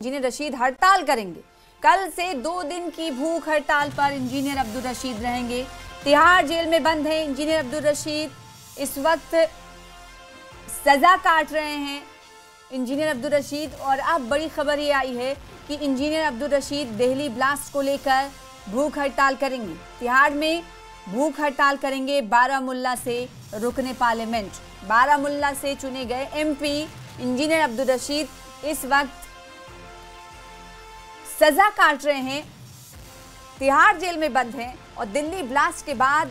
Engineer Rashid हड़ताल करेंगे। कल से 2 दिन की भूख हड़ताल पर इंजीनियर अब्दुल रशीद रहेंगे। तिहाड़ जेल में बंद हैं इंजीनियर अब्दुल रशीद। इस वक्त सजा काट रहे हैं इंजीनियर अब्दुल रशीद। और अब बड़ी खबर ये आई है कि इंजीनियर अब्दुल रशीद दिल्ली ब्लास्ट को लेकर भूख हड़ताल करेंगे। तिहाड़ में भूख हड़ताल करेंगे। बारामुल्ला से रुकने पार्लियामेंट, बारामुल्ला से चुने गए एमपी इंजीनियर अब्दुल रशीद इस वक्त सजा काट रहे हैं, तिहाड़ जेल में बंद हैं। और दिल्ली ब्लास्ट के बाद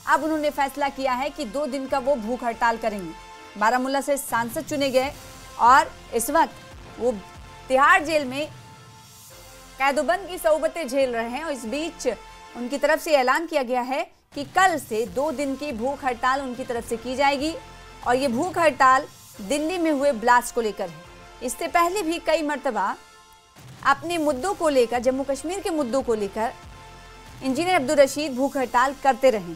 अब उन्होंने फैसला किया है कि 2 दिन का वो भूख हड़ताल करेंगे। बारामुल्ला से सांसद चुने गए और इस वक्त वो तिहाड़ जेल में कैदोबंद की सौबतें झेल रहे हैं। और इस बीच उनकी तरफ से ऐलान किया गया है कि कल से 2 दिन की भूख हड़ताल उनकी तरफ से की जाएगी। और ये भूख हड़ताल दिल्ली में हुए ब्लास्ट को लेकर है। इससे पहले भी कई मर्तबा अपने मुद्दों को लेकर, जम्मू कश्मीर के मुद्दों को लेकर इंजीनियर अब्दुल रशीद भूख हड़ताल करते रहे।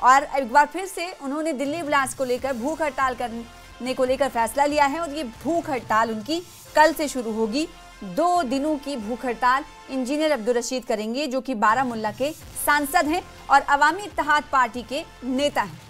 और एक बार फिर से उन्होंने दिल्ली ब्लास्ट को लेकर भूख हड़ताल करने को लेकर फैसला लिया है। और ये भूख हड़ताल उनकी कल से शुरू होगी। 2 दिनों की भूख हड़ताल इंजीनियर अब्दुल रशीद करेंगे, जो कि बारामुल्ला के सांसद हैं और अवामी इत्तेहाद पार्टी के नेता हैं।